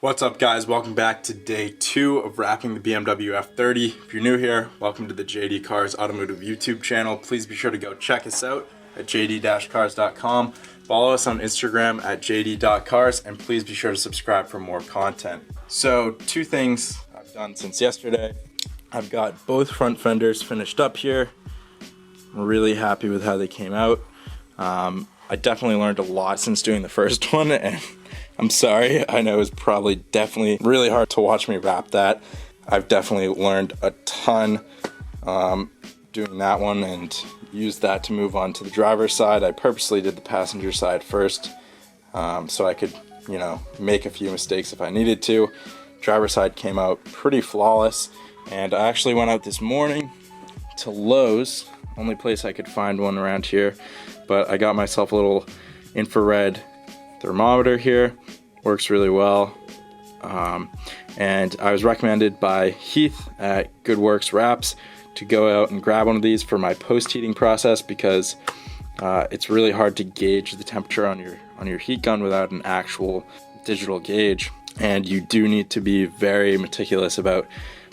What's up, guys? Welcome back to day 2 of wrapping the BMW F30. If you're new here, welcome to the JD Cars Automotive YouTube channel. Please be sure to go check us out at jd-cars.com. Follow us on Instagram at jd.cars, and please be sure to subscribe for more content. So, 2 things I've done since yesterday. I've got both front fenders finished up here. I'm really happy with how they came out. I definitely learned a lot since doing the first one, and I'm sorry, I know it was definitely really hard to watch me wrap that. I've definitely learned a ton doing that one and used that to move on to the driver's side. I purposely did the passenger side first so I could, make a few mistakes if I needed to. Driver's side came out pretty flawless, and I actually went out this morning to Lowe's, only place I could find one around here, but I got myself a little infrared thermometer here. Works really well, and I was recommended by Heath at Good Works Wraps to go out and grab one of these for my post-heating process, because it's really hard to gauge the temperature on your heat gun without an actual digital gauge, and you do need to be very meticulous about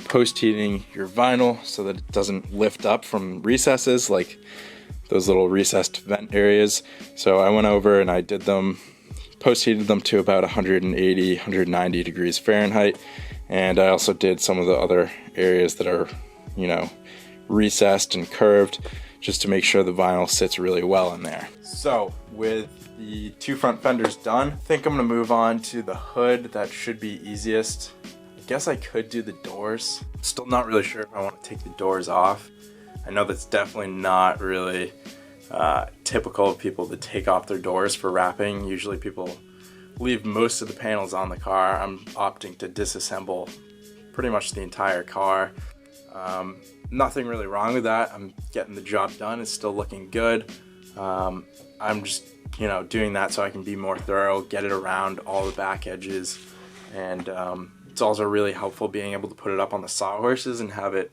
post-heating your vinyl so that it doesn't lift up from recesses, like those little recessed vent areas. So I went over and I did them, post-heated them to about 180, 190 degrees Fahrenheit, and I also did some of the other areas that are, recessed and curved, just to make sure the vinyl sits really well in there. So with the 2 front fenders done, I think I'm gonna move on to the hood. That should be easiest. I guess I could do the doors. Still not really sure if I want to take the doors off. I know that's definitely not really typical of people to take off their doors for wrapping. Usually people leave most of the panels on the car. I'm opting to disassemble pretty much the entire car. Nothing really wrong with that. I'm getting the job done. It's still looking good. I'm just doing that so I can be more thorough, get it around all the back edges, and it's also really helpful being able to put it up on the sawhorses and have it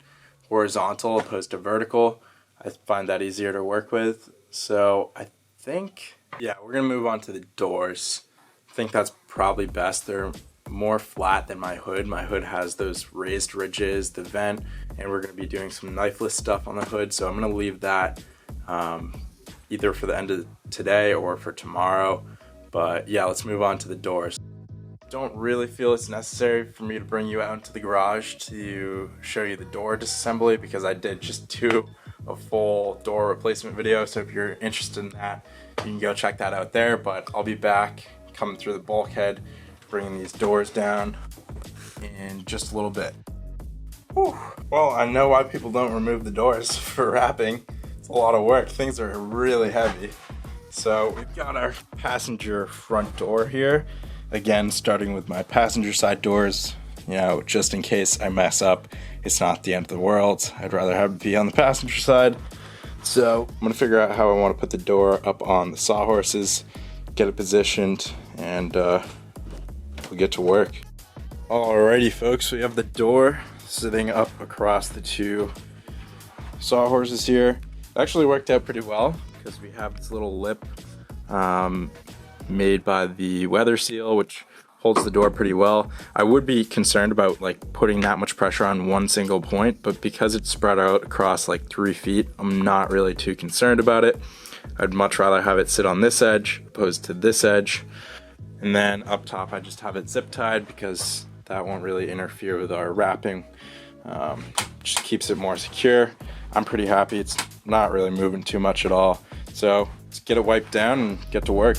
horizontal opposed to vertical. I find that easier to work with. So I think, we're gonna move on to the doors. I think that's probably best. They're more flat than my hood. My hood has those raised ridges, the vent, and we're gonna be doing some knifeless stuff on the hood. So I'm gonna leave that either for the end of today or for tomorrow. But yeah, let's move on to the doors. Don't really feel it's necessary for me to bring you out into the garage to show you the door disassembly, because I did just do a full door replacement video. So if you're interested in that, you can go check that out there. But I'll be back coming through the bulkhead, bringing these doors down in just a little bit. Whew. Well, I know why people don't remove the doors for wrapping. It's a lot of work. Things are really heavy. So we've got our passenger front door here. Again, starting with my passenger side doors, just in case I mess up, it's not the end of the world. I'd rather have it be on the passenger side. So I'm gonna figure out how I want to put the door up on the sawhorses, get it positioned, and we'll get to work. Alrighty folks, we have the door sitting up across the 2 sawhorses here. It actually worked out pretty well, because we have this little lip made by the Weather Seal, which holds the door pretty well. I would be concerned about putting that much pressure on one single point, but because it's spread out across 3 feet, I'm not really too concerned about it. I'd much rather have it sit on this edge opposed to this edge. And then up top, I just have it zip tied, because that won't really interfere with our wrapping. Just keeps it more secure. I'm pretty happy. It's not really moving too much at all. So let's get it wiped down and get to work.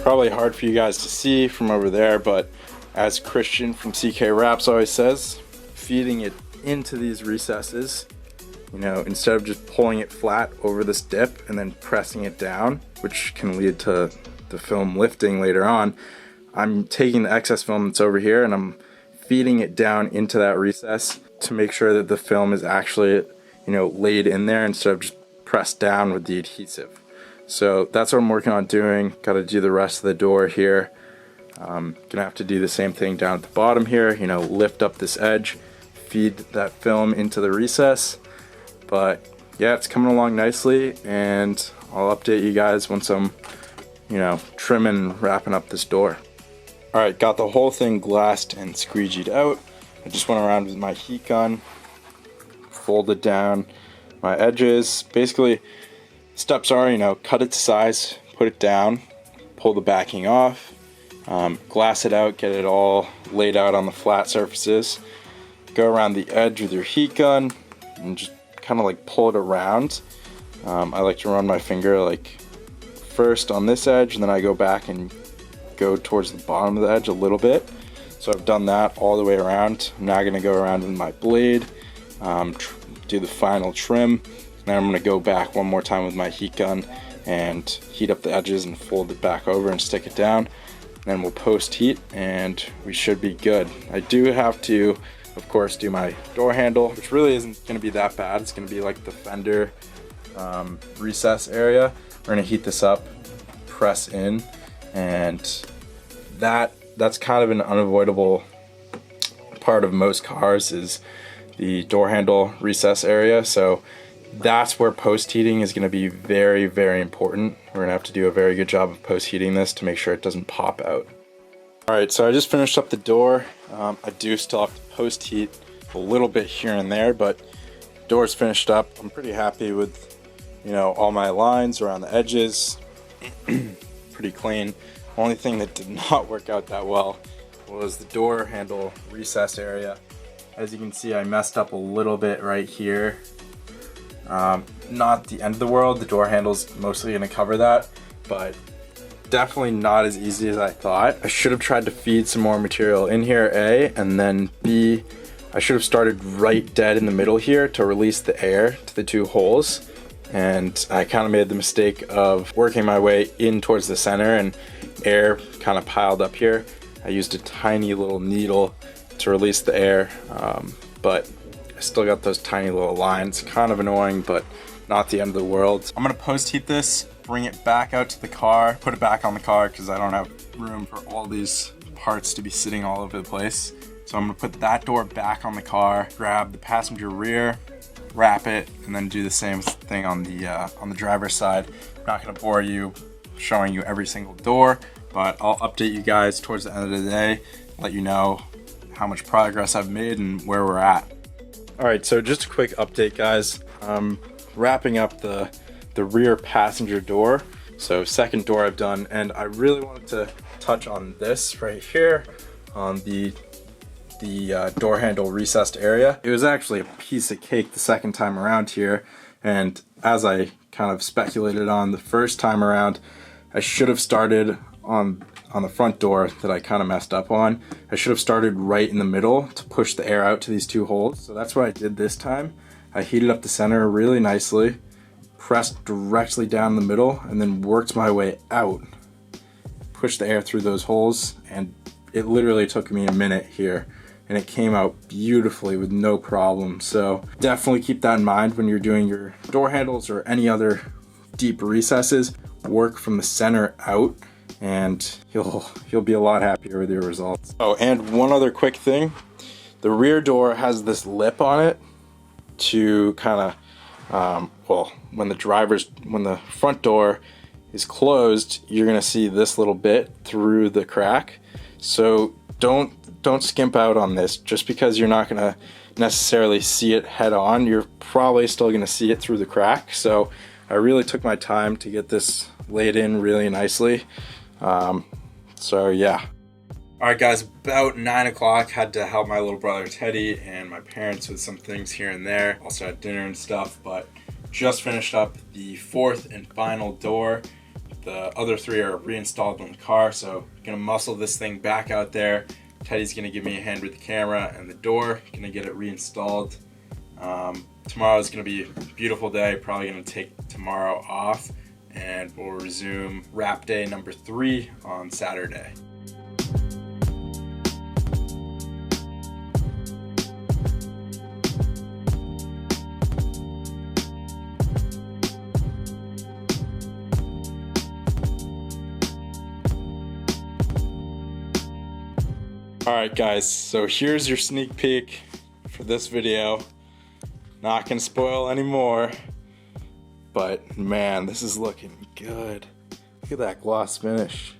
Probably hard for you guys to see from over there, but as Christian from CK Wraps always says, feeding it into these recesses, you know, instead of just pulling it flat over this dip and then pressing it down, which can lead to the film lifting later on, I'm taking the excess film that's over here and I'm feeding it down into that recess to make sure that the film is actually, you know, laid in there instead of just pressed down with the adhesive. So that's what I'm working on doing. Got to do the rest of the door here. Gonna have to do the same thing down at the bottom here, you know, lift up this edge, feed that film into the recess. But yeah, it's coming along nicely, and I'll update you guys once I'm, you know, trimming and wrapping up this door. All right, got the whole thing glassed and squeegeed out. I just went around with my heat gun, folded down my edges. Basically, steps are, you know, cut it to size, put it down, pull the backing off, glass it out, get it all laid out on the flat surfaces. Go around the edge with your heat gun and just kind of like pull it around. I like to run my finger like first on this edge, and then I go back and go towards the bottom of the edge a little bit. So I've done that all the way around. I'm now going to go around with my blade, do the final trim, and then I'm going to go back one more time with my heat gun and heat up the edges and fold it back over and stick it down. Then we'll post heat and we should be good. I do have to, of course, do my door handle, which really isn't going to be that bad. It's going to be like the fender recess area. We're going to heat this up, press in, and that's kind of an unavoidable part of most cars is the door handle recess area. So that's where post heating is going to be very, very important. We're going to have to do a very good job of post heating this to make sure it doesn't pop out. All right, so I just finished up the door. I do still have to post heat a little bit here and there, but door's finished up. I'm pretty happy with, you know, all my lines around the edges. Pretty clean. Only thing that did not work out that well was the door handle recess area. As you can see, I messed up a little bit right here. Not the end of the world. The door handle's mostly going to cover that, but definitely not as easy as I thought. I should have tried to feed some more material in here, A, and then B, I should have started right dead in the middle here to release the air to the two holes. And I kind of made the mistake of working my way in towards the center and air kind of piled up here. I used a tiny little needle to release the air, but I still got those tiny little lines. Kind of annoying, but not the end of the world. I'm gonna post heat this, bring it back out to the car, put it back on the car because I don't have room for all these parts to be sitting all over the place. So I'm gonna put that door back on the car, grab the passenger rear, wrap it, and then do the same thing on the driver's side. I'm not gonna bore you showing you every single door, but I'll update you guys towards the end of the day, let you know how much progress I've made and where we're at. All right, so just a quick update, guys. Wrapping up the rear passenger door. So second door I've done, and I really wanted to touch on this right here on the door handle recessed area. It was actually a piece of cake the second time around here, and as I kind of speculated on the first time around, I should have started on the front door that I kind of messed up on. I should have started right in the middle to push the air out to these two holes. So that's what I did this time. I heated up the center really nicely, pressed directly down the middle, and then worked my way out, pushed the air through those holes, and it literally took me a minute here, and it came out beautifully with no problem. So definitely keep that in mind when you're doing your door handles or any other deep recesses. Work from the center out, and you'll be a lot happier with your results. Oh, and one other quick thing. The rear door has this lip on it to kind of, well, when the front door is closed, you're gonna see this little bit through the crack. So don't skimp out on this. Just because you're not gonna necessarily see it head on, you're probably still gonna see it through the crack. So I really took my time to get this laid in really nicely. So yeah. All right, guys, about 9 o'clock, had to help my little brother Teddy and my parents with some things here and there. Also had dinner and stuff, but just finished up the fourth and final door. the other 3 are reinstalled in the car, so I'm gonna muscle this thing back out there. Teddy's gonna give me a hand with the camera and the door, gonna get it reinstalled. Tomorrow's gonna be a beautiful day, probably gonna take tomorrow off, and we'll resume wrap day number 3 on Saturday. Alright guys, so here's your sneak peek for this video. Not gonna spoil anymore, but man, this is looking good. Look at that gloss finish.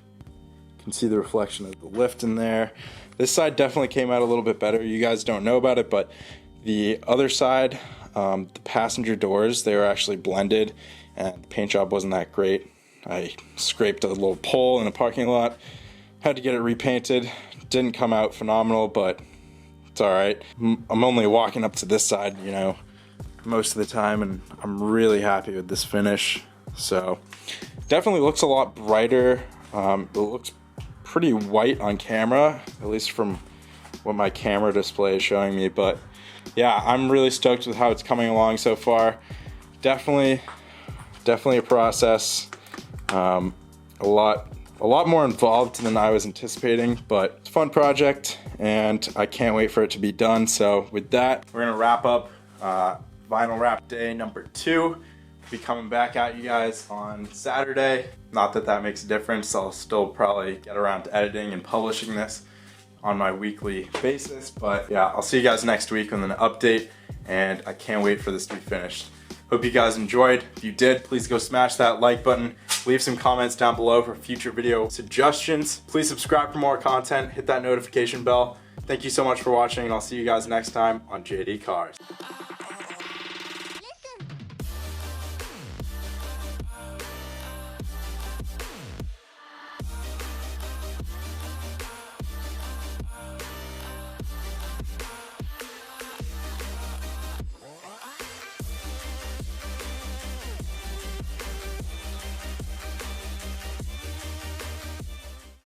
You can see the reflection of the lift in there. This side definitely came out a little bit better. You guys don't know about it, but the other side, the passenger doors, they were actually blended and the paint job wasn't that great. I scraped a little pole in a parking lot, had to get it repainted. Didn't come out phenomenal, but it's alright. I'm only walking up to this side, you know, most of the time, and I'm really happy with this finish. So definitely looks a lot brighter. It looks pretty white on camera, at least from what my camera display is showing me, but yeah, I'm really stoked with how it's coming along so far. Definitely a process. A lot more involved than I was anticipating, but it's a fun project and I can't wait for it to be done. So with that, we're gonna wrap up vinyl wrap day number 2. Be coming back at you guys on Saturday. Not that that makes a difference. I'll still probably get around to editing and publishing this on my weekly basis, but yeah, I'll see you guys next week with an update, and I can't wait for this to be finished. Hope you guys enjoyed. If you did, please go smash that like button. Leave some comments down below for future video suggestions. Please subscribe for more content. Hit that notification bell. Thank you so much for watching, and I'll see you guys next time on JD Cars.